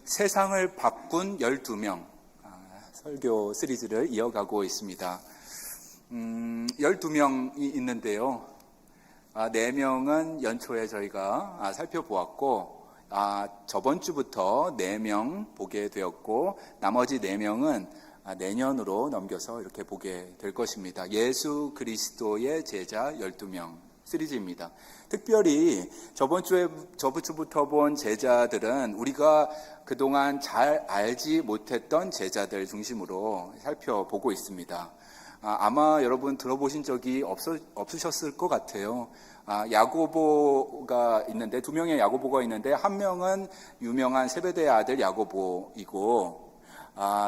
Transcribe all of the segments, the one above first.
세상을 바꾼 12명 설교 시리즈를 이어가고 있습니다. 12명이 있는데요. 4명은 연초에 저희가 살펴보았고 저번 주부터 4명 보게 되었고 나머지 4명은 내년으로 넘겨서 이렇게 보게 될 것입니다. 예수 그리스도의 제자 12명 시리즈입니다. 특별히 저번 주부터 본 제자들은 우리가 그동안 잘 알지 못했던 제자들 중심으로 살펴보고 있습니다. 아마 여러분 들어보신 적이 없으셨을 것 같아요. 야고보가 있는데 2명의 야고보가 있는데 한 명은 유명한 세베대의 아들 야고보이고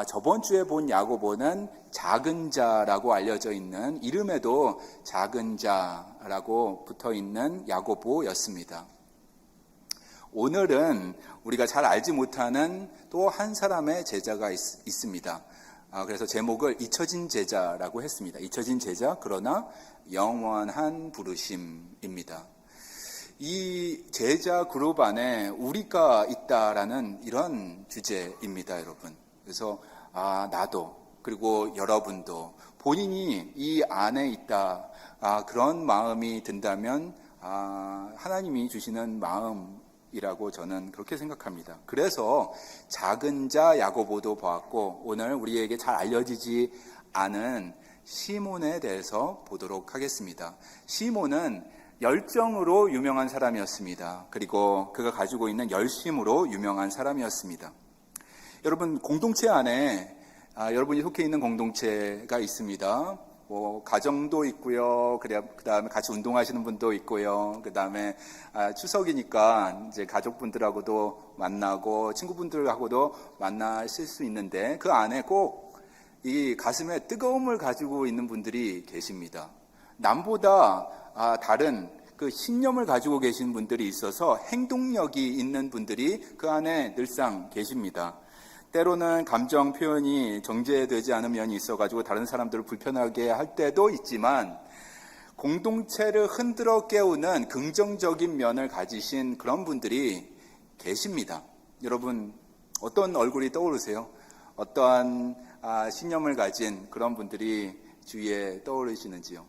저번 주에 본 야고보는 작은 자라고 알려져 있는 이름에도 작은 자라고 붙어 있는 야고보였습니다. 오늘은 우리가 잘 알지 못하는 또 한 사람의 제자가 있습니다. 그래서 제목을 잊혀진 제자라고 했습니다. 잊혀진 제자 그러나 영원한 부르심입니다. 이 제자 그룹 안에 우리가 있다라는 이런 주제입니다, 여러분. 그래서 나도 그리고 여러분도 본인이 이 안에 있다 그런 마음이 든다면 하나님이 주시는 마음이라고 저는 그렇게 생각합니다. 그래서 작은 자 야고보도 보았고 오늘 우리에게 잘 알려지지 않은 시몬에 대해서 보도록 하겠습니다. 시몬은 열정으로 유명한 사람이었습니다. 그리고 그가 가지고 있는 열심으로 유명한 사람이었습니다. 여러분 공동체 안에 여러분이 속해 있는 공동체가 있습니다. 가정도 있고요. 그다음에 같이 운동하시는 분도 있고요. 그다음에 추석이니까 이제 가족분들하고도 만나고 친구분들하고도 만나실 수 있는데 그 안에 꼭 이 가슴에 뜨거움을 가지고 있는 분들이 계십니다. 남보다 다른 그 신념을 가지고 계신 분들이 있어서 행동력이 있는 분들이 그 안에 늘상 계십니다. 때로는 감정 표현이 정제되지 않은 면이 있어가지고 다른 사람들을 불편하게 할 때도 있지만 공동체를 흔들어 깨우는 긍정적인 면을 가지신 그런 분들이 계십니다. 여러분 어떤 얼굴이 떠오르세요? 어떠한 신념을 가진 그런 분들이 주위에 떠오르시는지요?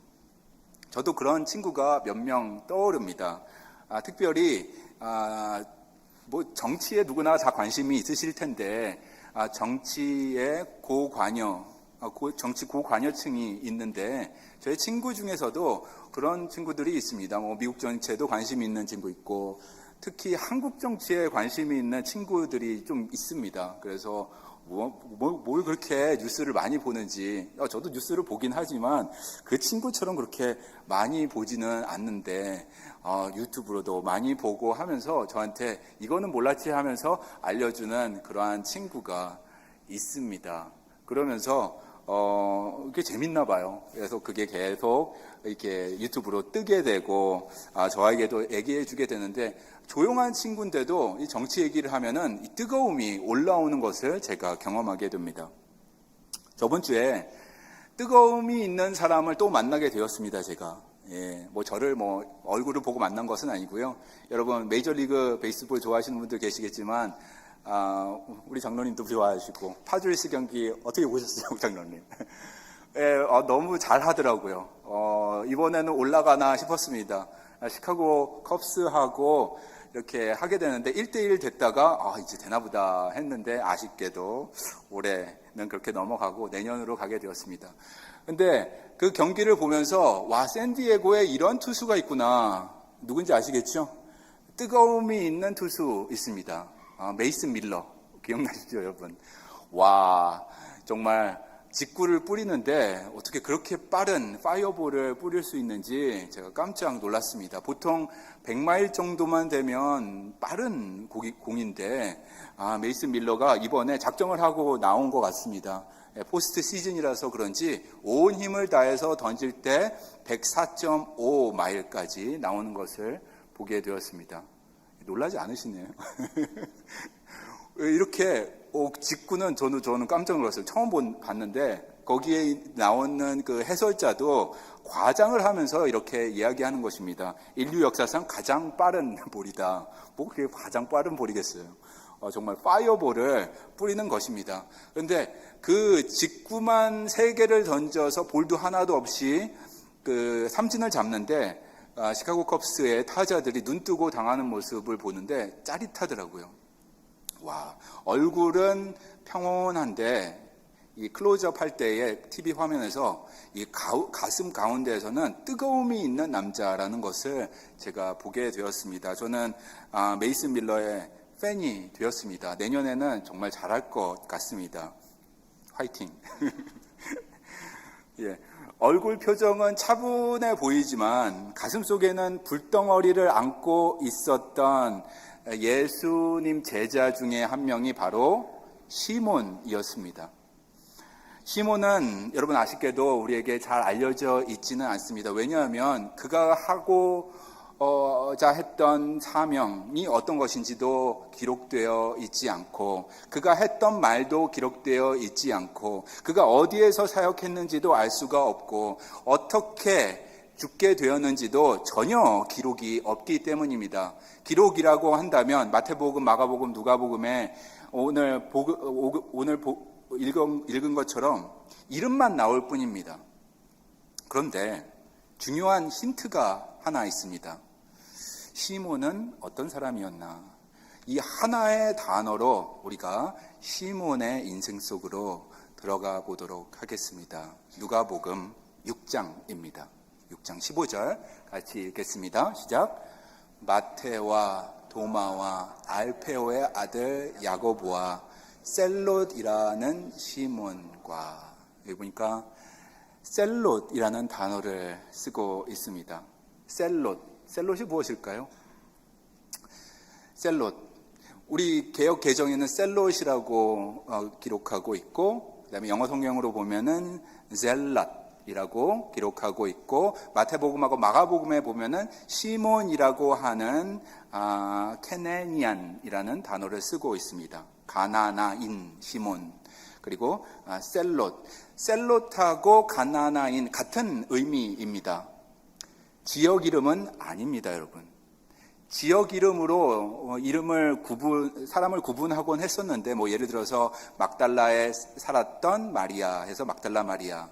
저도 그런 친구가 몇 명 떠오릅니다. 특별히 정치에 누구나 다 관심이 있으실 텐데 정치의 정치 고관여층이 있는데 저희 친구 중에서도 그런 친구들이 있습니다. 미국 정치에도 관심이 있는 친구 있고 특히 한국 정치에 관심이 있는 친구들이 좀 있습니다. 그래서 뭘 그렇게 뉴스를 많이 보는지 저도 뉴스를 보긴 하지만 그 친구처럼 그렇게 많이 보지는 않는데 유튜브로도 많이 보고 하면서 저한테 이거는 몰랐지 하면서 알려주는 그러한 친구가 있습니다. 그러면서 그게 재밌나 봐요. 그래서 그게 계속 이렇게 유튜브로 뜨게 되고 저에게도 얘기해 주게 되는데 조용한 친구인데도 이 정치 얘기를 하면은 이 뜨거움이 올라오는 것을 제가 경험하게 됩니다. 저번 주에 뜨거움이 있는 사람을 또 만나게 되었습니다, 제가. 저를 얼굴을 보고 만난 것은 아니고요. 여러분 메이저리그 베이스볼 좋아하시는 분들 계시겠지만 우리 장로님도 좋아하시고 파드리스 경기 어떻게 보셨어요, 장로님? 너무 잘 하더라고요. 이번에는 올라가나 싶었습니다. 시카고 컵스하고 이렇게 하게 되는데 1대1 됐다가 이제 되나보다 했는데 아쉽게도 올해는 그렇게 넘어가고 내년으로 가게 되었습니다. 근데 그 경기를 보면서 샌디에고에 이런 투수가 있구나. 누군지 아시겠죠? 뜨거움이 있는 투수 있습니다. 메이슨 밀러 기억나시죠, 여러분? 정말 직구를 뿌리는데 어떻게 그렇게 빠른 파이어볼을 뿌릴 수 있는지 제가 깜짝 놀랐습니다. 보통 100마일 정도만 되면 빠른 공인데 메이슨 밀러가 이번에 작정을 하고 나온 것 같습니다. 포스트 시즌이라서 그런지 온 힘을 다해서 던질 때 104.5마일까지 나오는 것을 보게 되었습니다. 놀라지 않으시네요. 이렇게 직구는 저는 깜짝 놀랐어요. 처음 봤는데 거기에 나오는 그 해설자도 과장을 하면서 이렇게 이야기하는 것입니다. 인류 역사상 가장 빠른 볼이다. 그게 가장 빠른 볼이겠어요. 정말 파이어볼을 뿌리는 것입니다. 그런데 그 직구만 3개를 던져서 볼도 하나도 없이 그 삼진을 잡는데 시카고 컵스의 타자들이 눈뜨고 당하는 모습을 보는데 짜릿하더라고요. 와, 얼굴은 평온한데 이 클로즈업 할 때의 TV 화면에서 이 가슴 가운데에서는 뜨거움이 있는 남자라는 것을 제가 보게 되었습니다. 저는 메이슨 밀러의 팬이 되었습니다. 내년에는 정말 잘할 것 같습니다. 화이팅! 예, 얼굴 표정은 차분해 보이지만 가슴속에는 불덩어리를 안고 있었던 예수님 제자 중에 한 명이 바로 시몬이었습니다. 시몬은 여러분 아쉽게도 우리에게 잘 알려져 있지는 않습니다. 왜냐하면 그가 하고자 했던 사명이 어떤 것인지도 기록되어 있지 않고, 그가 했던 말도 기록되어 있지 않고, 그가 어디에서 사역했는지도 알 수가 없고, 어떻게 죽게 되었는지도 전혀 기록이 없기 때문입니다. 기록이라고 한다면 마태복음, 마가복음, 누가복음에 오늘 읽은 것처럼 이름만 나올 뿐입니다. 그런데 중요한 힌트가 하나 있습니다. 시몬은 어떤 사람이었나? 이 하나의 단어로 우리가 시몬의 인생 속으로 들어가 보도록 하겠습니다. 누가복음 6장입니다. 6장 15절 같이 읽겠습니다. 시작. 마테와 도마와 알페오의 아들 야고보와 셀롯이라는 시몬과, 여기 보니까 셀롯이라는 단어를 쓰고 있습니다. 셀롯이 무엇일까요? 셀롯, 우리 개역 개정에는 셀롯이라고 기록하고 있고, 그 다음에 영어 성경으로 보면은 젤랏이라고 기록하고 있고, 마태복음하고 마가복음에 보면은 시몬이라고 하는 케네니안이라는 단어를 쓰고 있습니다. 가나나인 시몬, 그리고 셀롯하고 가나나인 같은 의미입니다. 지역 이름은 아닙니다, 여러분. 지역 이름으로 사람을 구분하곤 했었는데, 예를 들어서 막달라에 살았던 마리아 해서 막달라 마리아,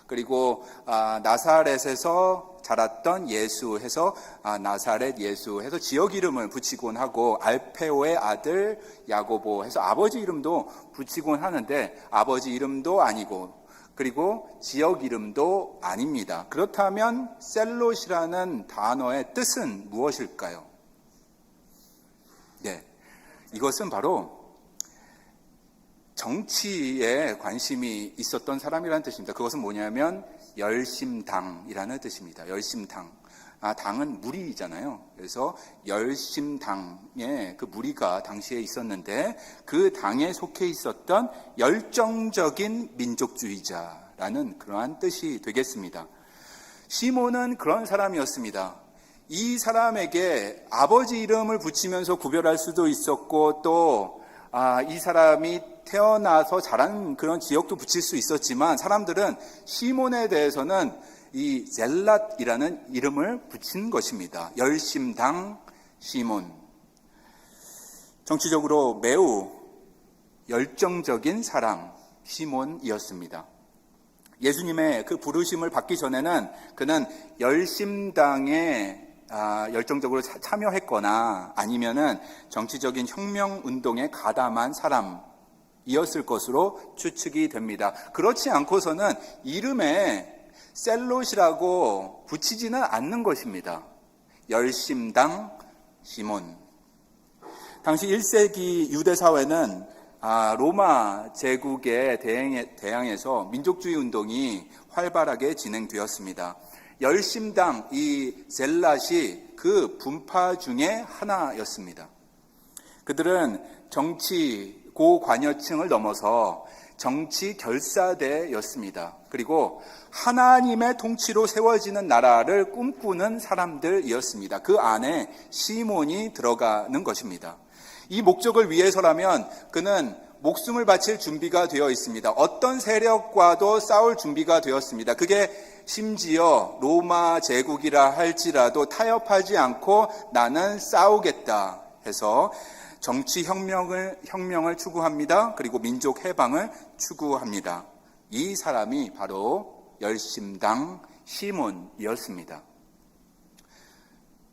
그리고 나사렛에서 자랐던 예수 해서 나사렛 예수 해서 지역 이름을 붙이곤 하고, 알페오의 아들 야고보 해서 아버지 이름도 붙이곤 하는데 아버지 이름도 아니고, 그리고 지역 이름도 아닙니다. 그렇다면 셀롯이라는 단어의 뜻은 무엇일까요? 네, 이것은 바로 정치에 관심이 있었던 사람이라는 뜻입니다. 그것은 뭐냐면 열심당이라는 뜻입니다. 열심당. 당은 무리잖아요. 그래서 열심당에 그 무리가 당시에 있었는데, 그 당에 속해 있었던 열정적인 민족주의자라는 그러한 뜻이 되겠습니다. 시몬은 그런 사람이었습니다. 이 사람에게 아버지 이름을 붙이면서 구별할 수도 있었고, 또 이 사람이 태어나서 자란 그런 지역도 붙일 수 있었지만, 사람들은 시몬에 대해서는 이 젤랏이라는 이름을 붙인 것입니다. 열심당 시몬. 정치적으로 매우 열정적인 사람 시몬이었습니다. 예수님의 그 부르심을 받기 전에는 그는 열심당에 열정적으로 참여했거나 아니면은 정치적인 혁명 운동에 가담한 사람이었을 것으로 추측이 됩니다. 그렇지 않고서는 이름에 셀롯이라고 붙이지는 않는 것입니다. 열심당 시몬. 당시 1세기 유대 사회는 로마 제국에 대항해서 민족주의 운동이 활발하게 진행되었습니다. 열심당, 이 젤랏이 그 분파 중에 하나였습니다. 그들은 정치 고관여층을 넘어서 정치 결사대였습니다. 그리고 하나님의 통치로 세워지는 나라를 꿈꾸는 사람들이었습니다. 그 안에 시몬이 들어가는 것입니다. 이 목적을 위해서라면 그는 목숨을 바칠 준비가 되어 있습니다. 어떤 세력과도 싸울 준비가 되었습니다. 그게 심지어 로마 제국이라 할지라도 타협하지 않고 나는 싸우겠다 해서 정치 혁명을 추구합니다. 그리고 민족 해방을 추구합니다. 이 사람이 바로 열심당 시몬이었습니다.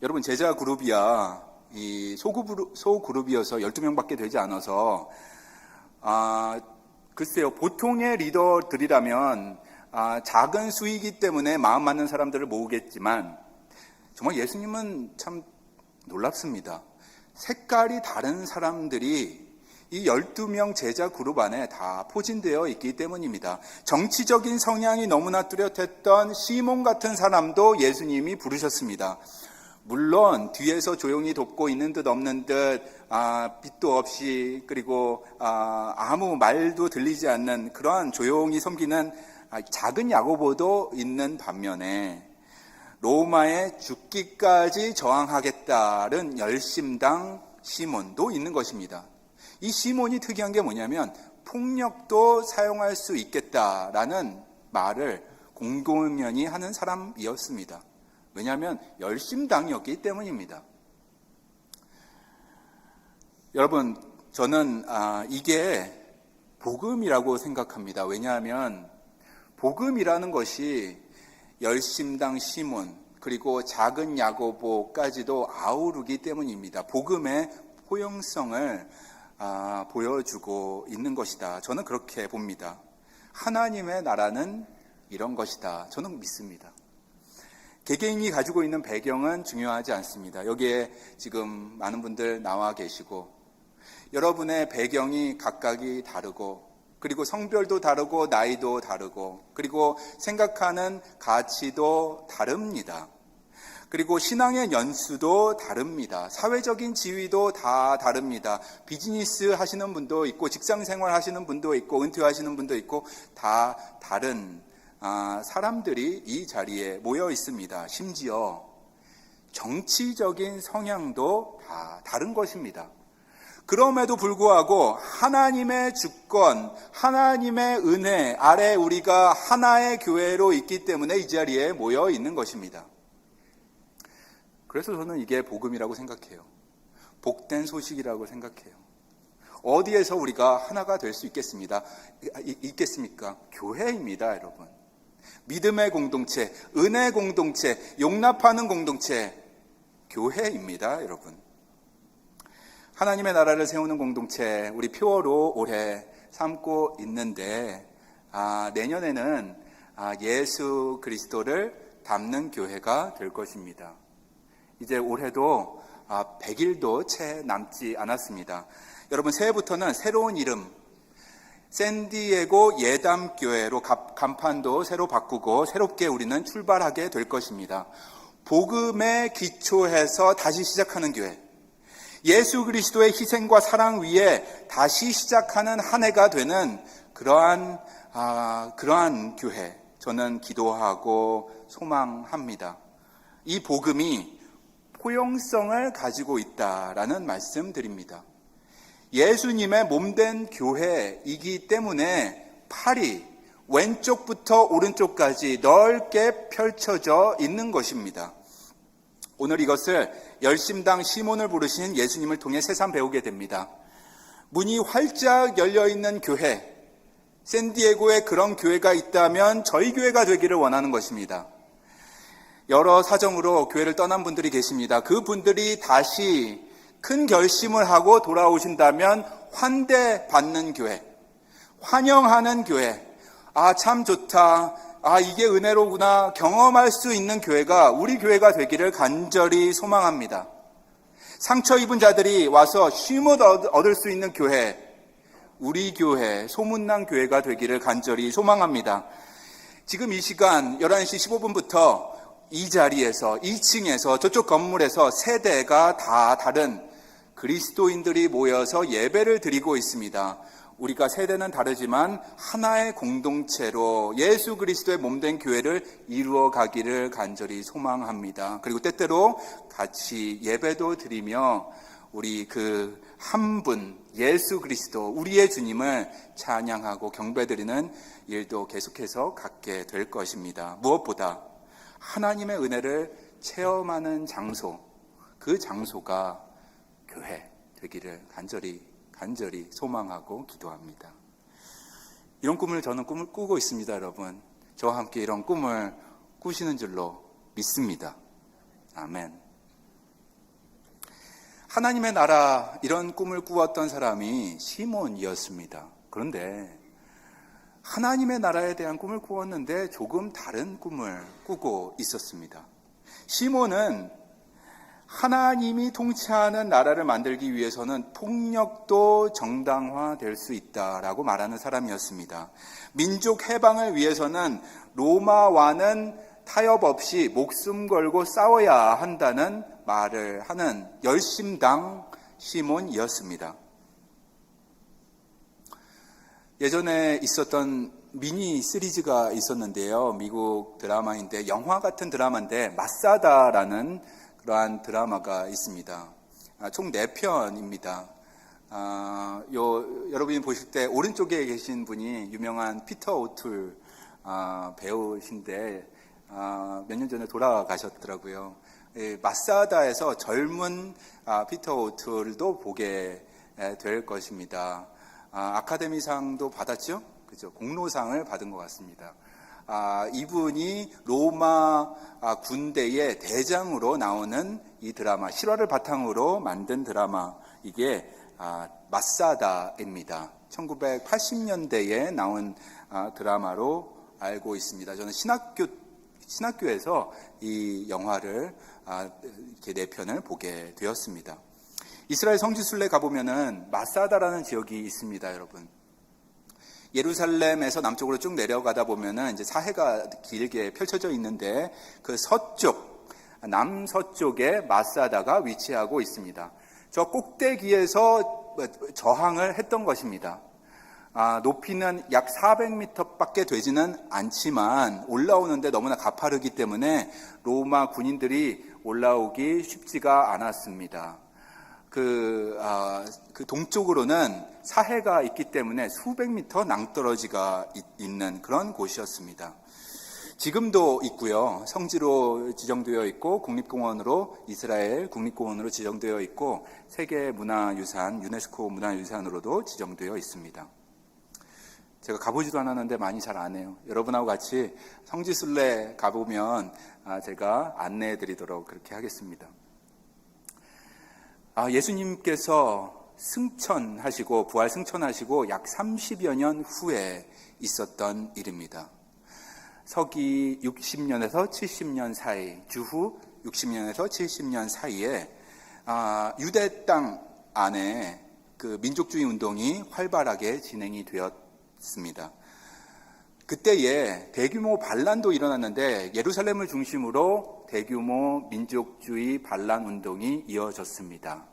여러분, 제자 그룹이야 이 소그룹이어서 12명밖에 되지 않아서 글쎄요, 보통의 리더들이라면 작은 수이기 때문에 마음 맞는 사람들을 모으겠지만 정말 예수님은 참 놀랍습니다. 색깔이 다른 사람들이 이 12명 제자 그룹 안에 다 포진되어 있기 때문입니다. 정치적인 성향이 너무나 뚜렷했던 시몬 같은 사람도 예수님이 부르셨습니다. 물론 뒤에서 조용히 돕고 있는 듯 없는 듯 빛도 없이 그리고 아무 말도 들리지 않는 그러한 조용히 섬기는 작은 야고보도 있는 반면에 로마에 죽기까지 저항하겠다는 열심당 시몬도 있는 것입니다. 이 시몬이 특이한 게 뭐냐면 폭력도 사용할 수 있겠다라는 말을 공공연히 하는 사람이었습니다. 왜냐하면 열심당이었기 때문입니다. 여러분, 저는 이게 복음이라고 생각합니다. 왜냐하면 복음이라는 것이 열심당 시몬 그리고 작은 야고보까지도 아우르기 때문입니다. 복음의 포용성을 보여주고 있는 것이다. 저는 그렇게 봅니다. 하나님의 나라는 이런 것이다. 저는 믿습니다. 개개인이 가지고 있는 배경은 중요하지 않습니다. 여기에 지금 많은 분들 나와 계시고 여러분의 배경이 각각이 다르고 그리고 성별도 다르고 나이도 다르고 그리고 생각하는 가치도 다릅니다. 그리고 신앙의 연수도 다릅니다. 사회적인 지위도 다 다릅니다. 비즈니스 하시는 분도 있고 직장생활 하시는 분도 있고 은퇴하시는 분도 있고 다 다른 사람들이 이 자리에 모여 있습니다. 심지어 정치적인 성향도 다 다른 것입니다. 그럼에도 불구하고 하나님의 주권, 하나님의 은혜 아래 우리가 하나의 교회로 있기 때문에 이 자리에 모여 있는 것입니다. 그래서 저는 이게 복음이라고 생각해요. 복된 소식이라고 생각해요. 어디에서 우리가 하나가 될 수 있겠습니까? 교회입니다, 여러분. 믿음의 공동체, 은혜 공동체, 용납하는 공동체, 교회입니다, 여러분. 하나님의 나라를 세우는 공동체, 우리 표어로 올해 삼고 있는데 내년에는 예수 그리스도를 닮는 교회가 될 것입니다. 이제 올해도 100일도 채 남지 않았습니다. 여러분, 새해부터는 새로운 이름, 샌디에고 예담교회로 간판도 새로 바꾸고 새롭게 우리는 출발하게 될 것입니다. 복음에 기초해서 다시 시작하는 교회, 예수 그리스도의 희생과 사랑 위에 다시 시작하는 한 해가 되는 그러한 교회, 저는 기도하고 소망합니다. 이 복음이 포용성을 가지고 있다라는 말씀 드립니다. 예수님의 몸된 교회이기 때문에 팔이 왼쪽부터 오른쪽까지 넓게 펼쳐져 있는 것입니다. 오늘 이것을 열심당 시몬을 부르신 예수님을 통해 새삼 배우게 됩니다. 문이 활짝 열려있는 교회, 샌디에고에 그런 교회가 있다면 저희 교회가 되기를 원하는 것입니다. 여러 사정으로 교회를 떠난 분들이 계십니다. 그분들이 다시 큰 결심을 하고 돌아오신다면 환대받는 교회, 환영하는 교회, 참 좋다, 이게 은혜로구나 경험할 수 있는 교회가 우리 교회가 되기를 간절히 소망합니다. 상처 입은 자들이 와서 쉼을 얻을 수 있는 교회, 우리 교회, 소문난 교회가 되기를 간절히 소망합니다. 지금 이 시간 11시 15분부터 이 자리에서 2층에서 저쪽 건물에서 세대가 다 다른 그리스도인들이 모여서 예배를 드리고 있습니다. 우리가 세대는 다르지만 하나의 공동체로 예수 그리스도의 몸된 교회를 이루어 가기를 간절히 소망합니다. 그리고 때때로 같이 예배도 드리며 우리 그 한 분 예수 그리스도 우리의 주님을 찬양하고 경배드리는 일도 계속해서 갖게 될 것입니다. 무엇보다 하나님의 은혜를 체험하는 장소, 그 장소가 교회 되기를 간절히 소망하고 기도합니다. 이런 꿈을 저는 꿈을 꾸고 있습니다, 여러분. 저와 함께 이런 꿈을 꾸시는 줄로 믿습니다. 아멘. 하나님의 나라, 이런 꿈을 꾸었던 사람이 시몬이었습니다. 그런데 하나님의 나라에 대한 꿈을 꾸었는데 조금 다른 꿈을 꾸고 있었습니다. 시몬은 하나님이 통치하는 나라를 만들기 위해서는 폭력도 정당화될 수 있다라고 말하는 사람이었습니다. 민족 해방을 위해서는 로마와는 타협 없이 목숨 걸고 싸워야 한다는 말을 하는 열심당 시몬이었습니다. 예전에 있었던 미니 시리즈가 있었는데요. 미국 드라마인데 영화 같은 드라마인데 마사다라는 그러한 드라마가 있습니다. 총 4편입니다. 여러분이 보실 때 오른쪽에 계신 분이 유명한 피터 오툴 배우신데 몇 년 전에 돌아가셨더라고요. 마사다에서 젊은 피터 오툴도 보게 될 것입니다. 아카데미상도 받았죠? 그죠? 공로상을 받은 것 같습니다. 이분이 로마 군대의 대장으로 나오는 이 드라마, 실화를 바탕으로 만든 드라마, 이게 마사다입니다. 1980년대에 나온 드라마로 알고 있습니다. 저는 신학교에서 이 영화를 이렇게 4편을 보게 되었습니다. 이스라엘 성지순례 가보면은 마사다라는 지역이 있습니다, 여러분. 예루살렘에서 남쪽으로 쭉 내려가다 보면은 이제 사해가 길게 펼쳐져 있는데 그 남서쪽에 마사다가 위치하고 있습니다. 저 꼭대기에서 저항을 했던 것입니다. 높이는 약 400m 밖에 되지는 않지만 올라오는데 너무나 가파르기 때문에 로마 군인들이 올라오기 쉽지가 않았습니다. 그 동쪽으로는 사해가 있기 때문에 수백 미터 낭떠러지가 있는 그런 곳이었습니다. 지금도 있고요. 성지로 지정되어 있고 국립공원으로 이스라엘 국립공원으로 지정되어 있고 세계문화유산 유네스코 문화유산으로도 지정되어 있습니다. 제가 가보지도 않았는데 많이 잘 아네요. 여러분하고 같이 성지순례 가보면 제가 안내해 드리도록 그렇게 하겠습니다. 예수님께서 승천하시고 부활 승천하시고 약 30여 년 후에 있었던 일입니다. 서기 60년에서 70년 사이, 주후 60년에서 70년 사이에 유대 땅 안에 그 민족주의 운동이 활발하게 진행이 되었습니다. 그때에 대규모 반란도 일어났는데 예루살렘을 중심으로 대규모 민족주의 반란 운동이 이어졌습니다.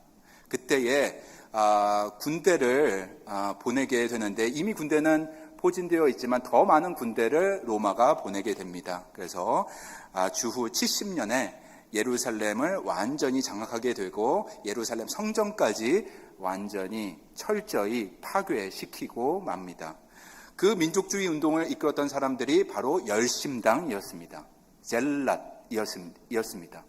그때에 군대를 보내게 되는데 이미 군대는 포진되어 있지만 더 많은 군대를 로마가 보내게 됩니다. 그래서 주후 70년에 예루살렘을 완전히 장악하게 되고 예루살렘 성전까지 완전히 철저히 파괴시키고 맙니다. 그 민족주의 운동을 이끌었던 사람들이 바로 열심당이었습니다. 젤랏이었습니다.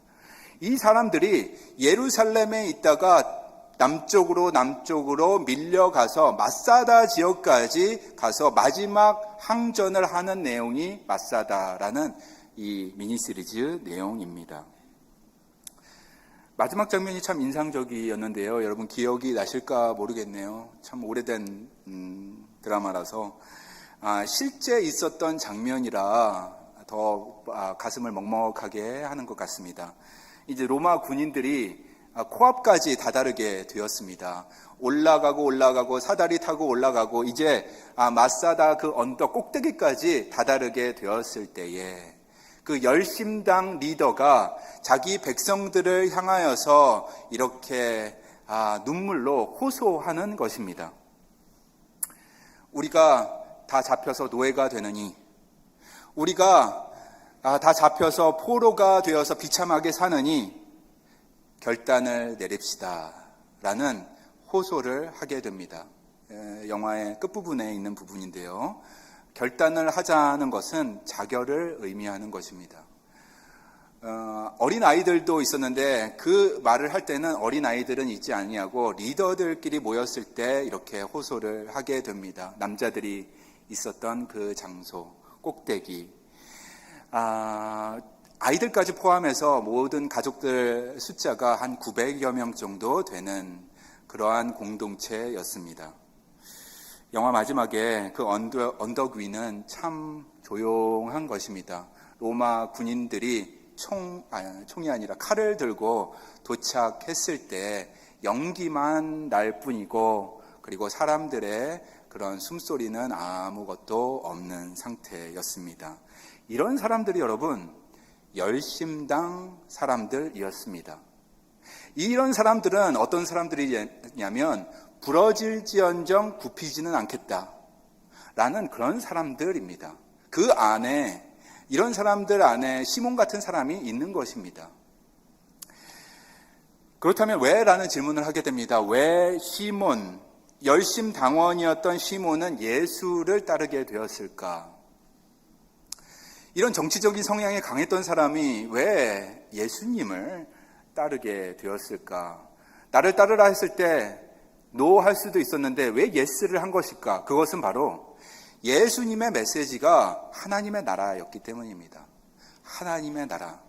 이 사람들이 예루살렘에 있다가 남쪽으로 밀려가서 마사다 지역까지 가서 마지막 항전을 하는 내용이 마사다라는 이 미니시리즈 내용입니다. 마지막 장면이 참 인상적이었는데요. 여러분 기억이 나실까 모르겠네요. 참 오래된 드라마라서 실제 있었던 장면이라 더 가슴을 먹먹하게 하는 것 같습니다. 이제 로마 군인들이 코앞까지 다다르게 되었습니다. 올라가고 사다리 타고 올라가고 이제 마사다 그 언덕 꼭대기까지 다다르게 되었을 때에 그 열심당 리더가 자기 백성들을 향하여서 이렇게 눈물로 호소하는 것입니다. 우리가 다 잡혀서 노예가 되느니, 우리가 다 잡혀서 포로가 되어서 비참하게 사느니 결단을 내립시다 라는 호소를 하게 됩니다. 영화의 끝부분에 있는 부분인데요. 결단을 하자는 것은 자결을 의미하는 것입니다. 어린 아이들도 있었는데 그 말을 할 때는 어린 아이들은 있지 아니하고 리더들끼리 모였을 때 이렇게 호소를 하게 됩니다. 남자들이 있었던 그 장소 꼭대기. 아이들까지 포함해서 모든 가족들 숫자가 한 900여 명 정도 되는 그러한 공동체였습니다. 영화 마지막에 그 언덕 위는 참 조용한 것입니다. 로마 군인들이 총이 아니라 칼을 들고 도착했을 때 연기만 날 뿐이고, 그리고 사람들의 그런 숨소리는 아무것도 없는 상태였습니다. 이런 사람들이 여러분 열심당 사람들이었습니다. 이런 사람들은 어떤 사람들이냐면 부러질지언정 굽히지는 않겠다라는 그런 사람들입니다. 그 안에, 이런 사람들 안에 시몬 같은 사람이 있는 것입니다. 그렇다면 왜? 라는 질문을 하게 됩니다. 왜 시몬, 열심당원이었던 시몬은 예수를 따르게 되었을까? 이런 정치적인 성향이 강했던 사람이 왜 예수님을 따르게 되었을까? 나를 따르라 했을 때 노 할 수도 있었는데 왜 예스를 한 것일까? 그것은 바로 예수님의 메시지가 하나님의 나라였기 때문입니다. 하나님의 나라.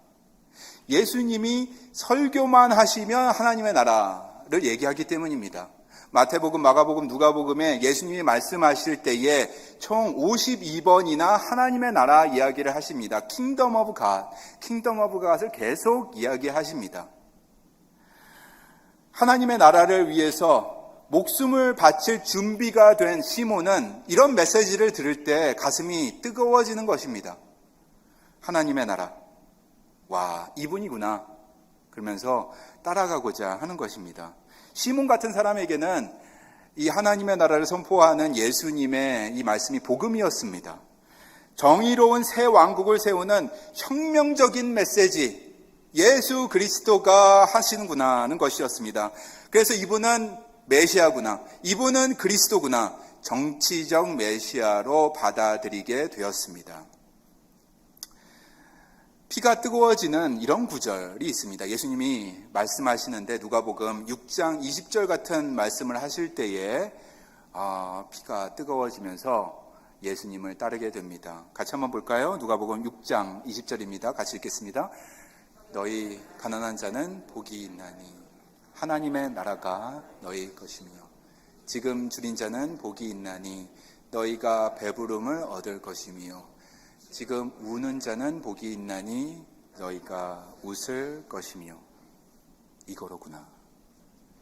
예수님이 설교만 하시면 하나님의 나라를 얘기하기 때문입니다. 마태복음, 마가복음, 누가복음에 예수님이 말씀하실 때에 총 52번이나 하나님의 나라 이야기를 하십니다. Kingdom of God, Kingdom of God을 계속 이야기하십니다. 하나님의 나라를 위해서 목숨을 바칠 준비가 된 시몬은 이런 메시지를 들을 때 가슴이 뜨거워지는 것입니다. 하나님의 나라. 와, 이분이구나. 그러면서 따라가고자 하는 것입니다. 시몬 같은 사람에게는 이 하나님의 나라를 선포하는 예수님의 이 말씀이 복음이었습니다. 정의로운 새 왕국을 세우는 혁명적인 메시지, 예수 그리스도가 하시는구나 하는 것이었습니다. 그래서 이분은 메시아구나, 이분은 그리스도구나, 정치적 메시아로 받아들이게 되었습니다. 피가 뜨거워지는 이런 구절이 있습니다. 예수님이 말씀하시는데 누가복음 6장 20절 같은 말씀을 하실 때에 피가 뜨거워지면서 예수님을 따르게 됩니다. 같이 한번 볼까요? 누가복음 6장 20절입니다. 같이 읽겠습니다. 너희 가난한 자는 복이 있나니 하나님의 나라가 너희 것이며, 지금 줄인 자는 복이 있나니 너희가 배부름을 얻을 것이며, 지금 우는 자는 복이 있나니 너희가 웃을 것이며. 이거로구나.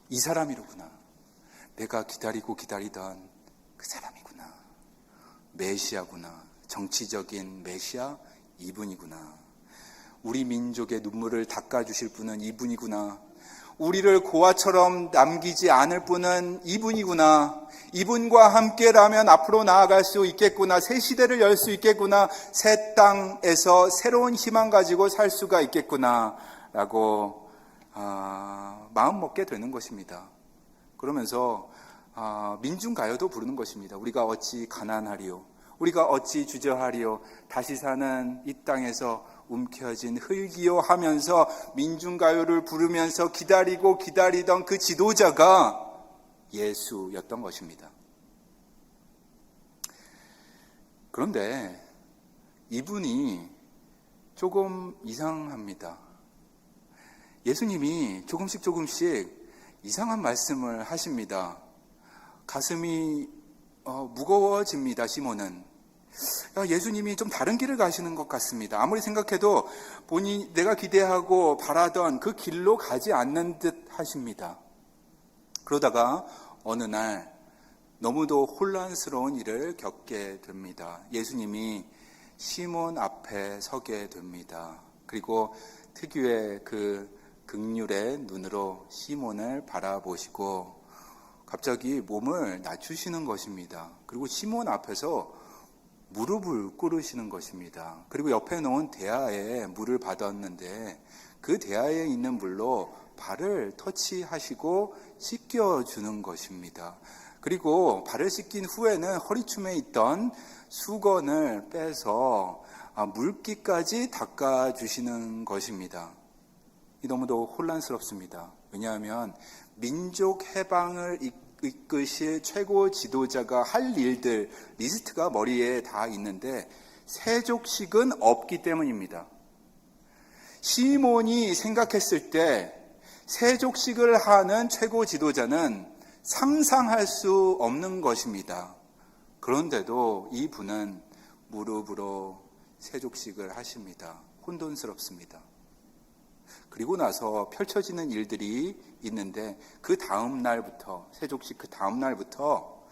이 사람이로구나. 내가 기다리고 기다리던 그 사람이구나. 메시아구나. 정치적인 메시아, 이분이구나. 우리 민족의 눈물을 닦아주실 분은 이분이구나. 우리를 고아처럼 남기지 않을 분은 이분이구나. 이분과 함께라면 앞으로 나아갈 수 있겠구나. 새 시대를 열 수 있겠구나. 새 땅에서 새로운 희망 가지고 살 수가 있겠구나 라고 마음 먹게 되는 것입니다. 그러면서 민중가요도 부르는 것입니다. 우리가 어찌 가난하리요, 우리가 어찌 주저하리요, 다시 사는 이 땅에서 움켜진 흙이요 하면서 민중가요를 부르면서 기다리고 기다리던 그 지도자가 예수였던 것입니다. 그런데 이분이 조금 이상합니다. 예수님이 조금씩 이상한 말씀을 하십니다. 가슴이 무거워집니다. 시몬은. 예수님이 좀 다른 길을 가시는 것 같습니다. 아무리 생각해도 내가 기대하고 바라던 그 길로 가지 않는 듯 하십니다. 그러다가 어느 날 너무도 혼란스러운 일을 겪게 됩니다. 예수님이 시몬 앞에 서게 됩니다. 그리고 특유의 그 긍휼의 눈으로 시몬을 바라보시고 갑자기 몸을 낮추시는 것입니다. 그리고 시몬 앞에서 무릎을 꿇으시는 것입니다. 그리고 옆에 놓은 대야에 물을 받았는데 그 대야에 있는 물로 발을 터치하시고 씻겨주는 것입니다. 그리고 발을 씻긴 후에는 허리춤에 있던 수건을 빼서 물기까지 닦아주시는 것입니다. 이 너무도 혼란스럽습니다. 왜냐하면 민족 해방을 이끄실 최고 지도자가 할 일들 리스트가 머리에 다 있는데 세족식은 없기 때문입니다. 시몬이 생각했을 때 세족식을 하는 최고 지도자는 상상할 수 없는 것입니다. 그런데도 이분은 무릎으로 세족식을 하십니다. 혼돈스럽습니다. 그리고 나서 펼쳐지는 일들이 있는데 그 다음 날부터, 세족식 그 다음 날부터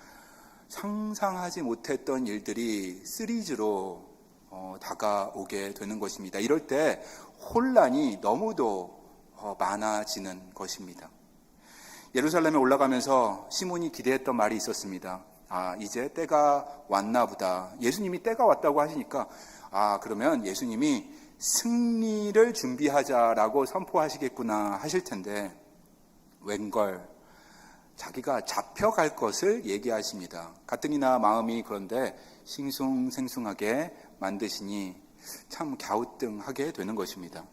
상상하지 못했던 일들이 시리즈로 다가오게 되는 것입니다. 이럴 때 혼란이 너무도 많아지는 것입니다. 예루살렘에 올라가면서 시몬이 기대했던 말이 있었습니다. 이제 때가 왔나 보다. 예수님이 때가 왔다고 하시니까 그러면 예수님이 승리를 준비하자라고 선포하시겠구나 하실 텐데 웬걸 자기가 잡혀갈 것을 얘기하십니다. 가뜩이나 마음이 그런데 싱숭생숭하게 만드시니 참 갸우뚱하게 되는 것입니다.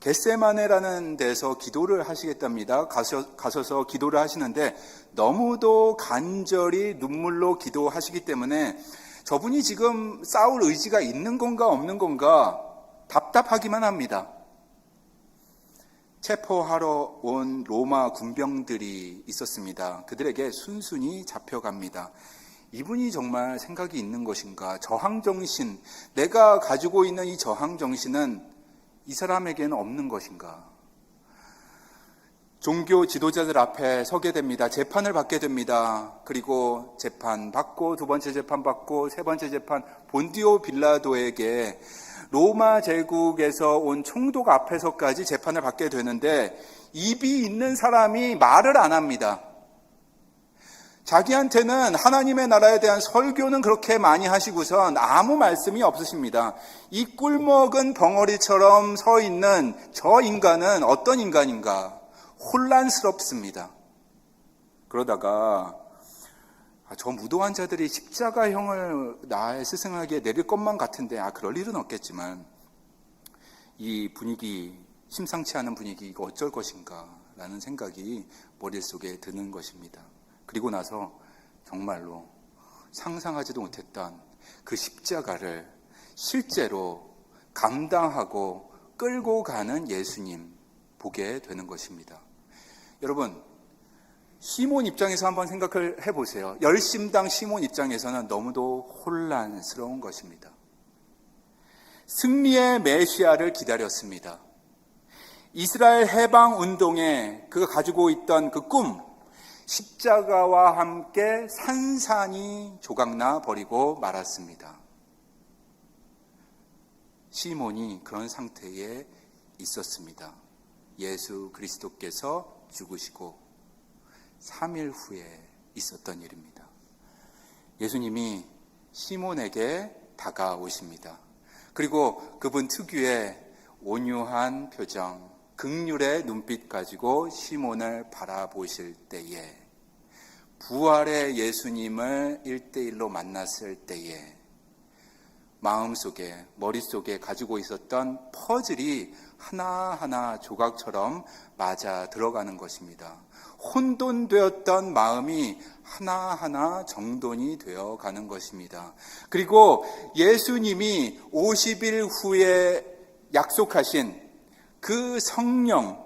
겟세마네라는 데서 기도를 하시겠답니다. 가셔서 기도를 하시는데 너무도 간절히 눈물로 기도하시기 때문에 저분이 지금 싸울 의지가 있는 건가 없는 건가 답답하기만 합니다. 체포하러 온 로마 군병들이 있었습니다. 그들에게 순순히 잡혀갑니다. 이분이 정말 생각이 있는 것인가? 저항정신, 내가 가지고 있는 이 저항정신은 이 사람에게는 없는 것인가? 종교 지도자들 앞에 서게 됩니다. 재판을 받게 됩니다. 그리고 재판 받고 두 번째 재판 받고 세 번째 재판, 본디오 빌라도에게 로마 제국에서 온 총독 앞에서까지 재판을 받게 되는데 입이 있는 사람이 말을 안 합니다. 자기한테는 하나님의 나라에 대한 설교는 그렇게 많이 하시고선 아무 말씀이 없으십니다. 이 꿀먹은 벙어리처럼 서 있는 저 인간은 어떤 인간인가? 혼란스럽습니다. 그러다가 저 무도한 자들이 십자가형을 나의 스승에게 내릴 것만 같은데 그럴 일은 없겠지만 이 분위기, 심상치 않은 분위기 이거 어쩔 것인가 라는 생각이 머릿속에 드는 것입니다. 그리고 나서 정말로 상상하지도 못했던 그 십자가를 실제로 감당하고 끌고 가는 예수님 보게 되는 것입니다. 여러분, 시몬 입장에서 한번 생각을 해보세요. 열심당 시몬 입장에서는 너무도 혼란스러운 것입니다. 승리의 메시아를 기다렸습니다. 이스라엘 해방 운동에 그가 가지고 있던 그 꿈, 십자가와 함께 산산이 조각나 버리고 말았습니다. 시몬이 그런 상태에 있었습니다. 예수 그리스도께서 죽으시고 3일 후에 있었던 일입니다. 예수님이 시몬에게 다가오십니다. 그리고 그분 특유의 온유한 표정, 긍휼의 눈빛 가지고 시몬을 바라보실 때에 부활의 예수님을 1대1로 만났을 때에 마음속에, 머릿속에 가지고 있었던 퍼즐이 하나하나 조각처럼 맞아 들어가는 것입니다. 혼돈되었던 마음이 하나하나 정돈이 되어가는 것입니다. 그리고 예수님이 50일 후에 약속하신 그 성령을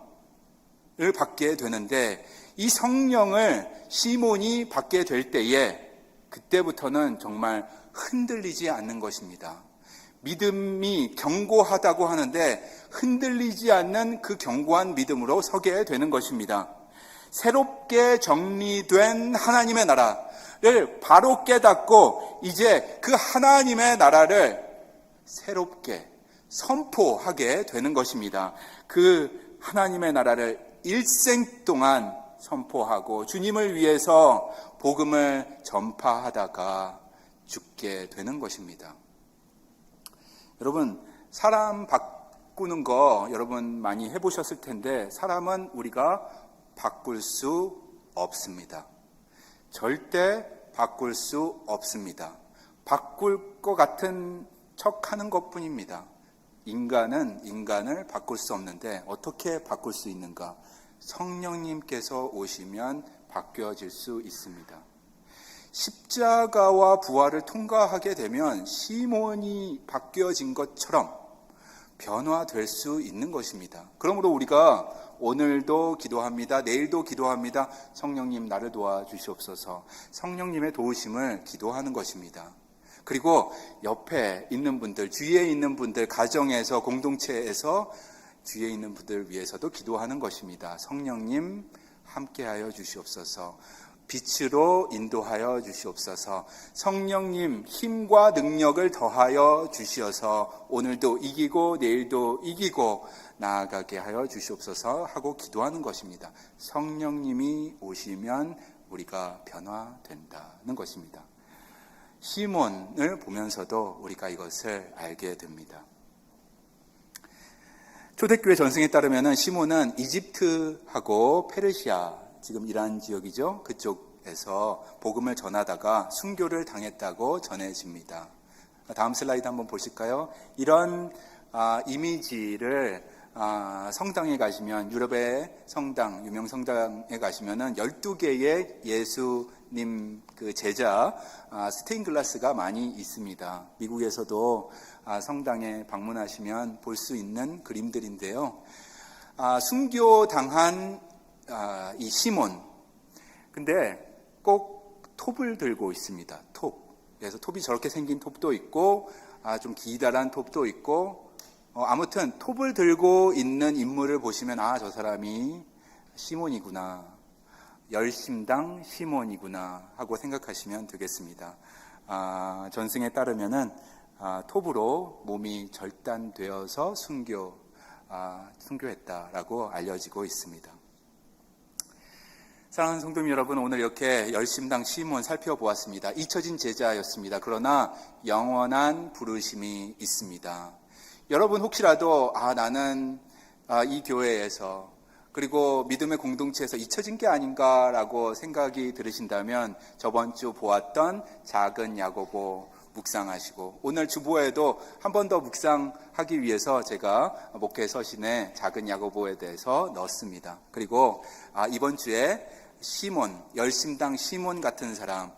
받게 되는데 이 성령을 시몬이 받게 될 때에 그때부터는 정말 흔들리지 않는 것입니다. 믿음이 견고하다고 하는데 흔들리지 않는 그 견고한 믿음으로 서게 되는 것입니다. 새롭게 정리된 하나님의 나라를 바로 깨닫고 이제 그 하나님의 나라를 새롭게 선포하게 되는 것입니다. 그 하나님의 나라를 일생 동안 선포하고 주님을 위해서 복음을 전파하다가 죽게 되는 것입니다. 여러분, 사람 바꾸는 거 여러분 많이 해보셨을 텐데 사람은 우리가 바꿀 수 없습니다. 절대 바꿀 수 없습니다. 바꿀 것 같은 척하는 것뿐입니다. 인간은 인간을 바꿀 수 없는데 어떻게 바꿀 수 있는가? 성령님께서 오시면 바뀌어질 수 있습니다. 십자가와 부활을 통과하게 되면 시몬이 바뀌어진 것처럼 변화될 수 있는 것입니다. 그러므로 우리가 오늘도 기도합니다. 내일도 기도합니다. 성령님 나를 도와주시옵소서. 성령님의 도우심을 기도하는 것입니다. 그리고 옆에 있는 분들, 주위에 있는 분들, 가정에서, 공동체에서 주위에 있는 분들 위해서도 기도하는 것입니다. 성령님 함께하여 주시옵소서. 빛으로 인도하여 주시옵소서. 성령님 힘과 능력을 더하여 주시어서 오늘도 이기고 내일도 이기고 나아가게 하여 주시옵소서 하고 기도하는 것입니다. 성령님이 오시면 우리가 변화된다는 것입니다. 시몬을 보면서도 우리가 이것을 알게 됩니다. 초대교회 전승에 따르면 시몬은 이집트하고 페르시아, 지금 이란 지역이죠. 그쪽에서 복음을 전하다가 순교를 당했다고 전해집니다. 다음 슬라이드 한번 보실까요? 이런 이미지를 성당에 가시면, 유럽의 성당, 유명 성당에 가시면은 12개의 예수님 그 제자 스테인글라스가 많이 있습니다. 미국에서도 성당에 방문하시면 볼 수 있는 그림들인데요. 순교당한 이 시몬, 근데 꼭 톱을 들고 있습니다. 톱. 그래서 톱이 저렇게 생긴 톱도 있고 좀 기다란 톱도 있고 아무튼 톱을 들고 있는 인물을 보시면 저 사람이 시몬이구나, 열심당 시몬이구나 하고 생각하시면 되겠습니다. 전승에 따르면은 톱으로 몸이 절단되어서 순교했다라고 알려지고 있습니다. 사랑하는 성도님 여러분, 오늘 이렇게 열심당 시몬 살펴보았습니다. 잊혀진 제자였습니다. 그러나 영원한 부르심이 있습니다. 여러분 혹시라도 나는 이 교회에서 그리고 믿음의 공동체에서 잊혀진 게 아닌가라고 생각이 들으신다면 저번 주 보았던 작은 야고보 묵상하시고, 오늘 주보에도 한 번 더 묵상하기 위해서 제가 목회 서신에 작은 야고보에 대해서 넣었습니다. 그리고 이번 주에 시몬, 열심당 시몬 같은 사람,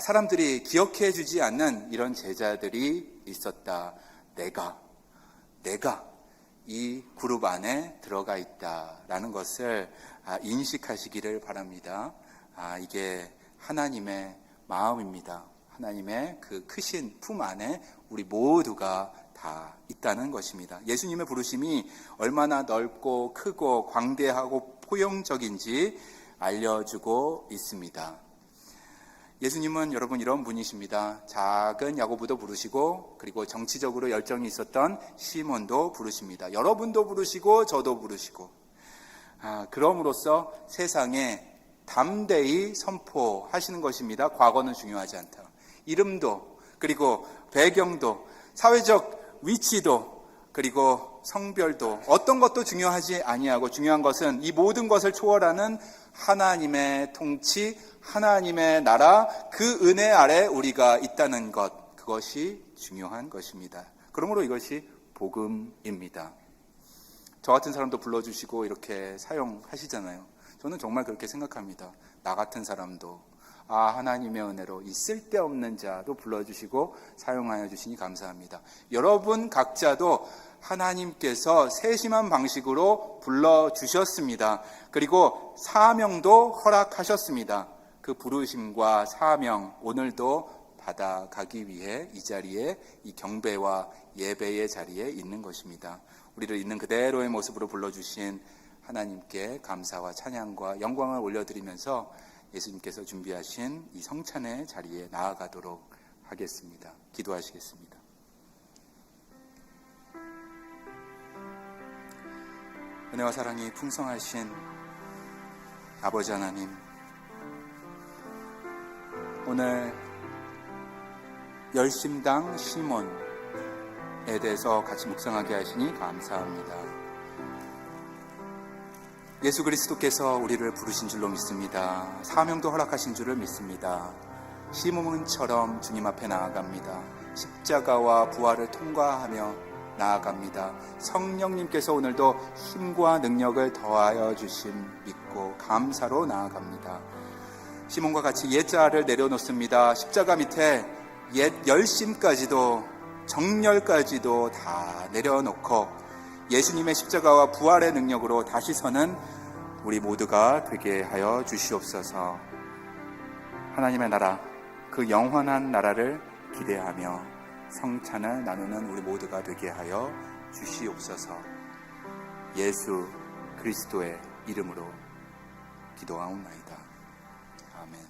사람들이 기억해 주지 않는 이런 제자들이 있었다. 내가 이 그룹 안에 들어가 있다라는 것을 인식하시기를 바랍니다. 이게 하나님의 마음입니다. 하나님의 그 크신 품 안에 우리 모두가 다 있다는 것입니다. 예수님의 부르심이 얼마나 넓고 크고 광대하고 포용적인지 알려주고 있습니다. 예수님은 여러분 이런 분이십니다. 작은 야고보도 부르시고, 그리고 정치적으로 열정이 있었던 시몬도 부르십니다. 여러분도 부르시고 저도 부르시고, 그럼으로써 세상에 담대히 선포하시는 것입니다. 과거는 중요하지 않다. 이름도, 그리고 배경도, 사회적 위치도, 그리고 성별도, 어떤 것도 중요하지 아니하고, 중요한 것은 이 모든 것을 초월하는 하나님의 통치, 하나님의 나라, 그 은혜 아래 우리가 있다는 것, 그것이 중요한 것입니다. 그러므로 이것이 복음입니다. 저 같은 사람도 불러주시고 이렇게 사용하시잖아요. 저는 정말 그렇게 생각합니다. 나 같은 사람도 하나님의 은혜로 이 쓸데없는 자도 불러주시고 사용하여 주시니 감사합니다. 여러분 각자도 하나님께서 세심한 방식으로 불러주셨습니다. 그리고 사명도 허락하셨습니다. 그 부르심과 사명, 오늘도 받아가기 위해 이 자리에, 이 경배와 예배의 자리에 있는 것입니다. 우리를 있는 그대로의 모습으로 불러주신 하나님께 감사와 찬양과 영광을 올려드리면서 예수님께서 준비하신 이 성찬의 자리에 나아가도록 하겠습니다. 기도하시겠습니다. 은혜와 사랑이 풍성하신 아버지 하나님, 오늘 열심당 시몬에 대해서 같이 묵상하게 하시니 감사합니다. 예수 그리스도께서 우리를 부르신 줄로 믿습니다. 사명도 허락하신 줄을 믿습니다. 시몬처럼 주님 앞에 나아갑니다. 십자가와 부활을 통과하며 나아갑니다. 성령님께서 오늘도 힘과 능력을 더하여 주심 믿고 감사로 나아갑니다. 시몬과 같이 옛자를 내려놓습니다. 십자가 밑에 옛 열심까지도 정열까지도 다 내려놓고 예수님의 십자가와 부활의 능력으로 다시 서는 우리 모두가 되게 하여 주시옵소서. 하나님의 나라, 그 영원한 나라를 기대하며 성찬을 나누는 우리 모두가 되게 하여 주시옵소서. 예수 그리스도의 이름으로 기도하옵나이다. 아멘.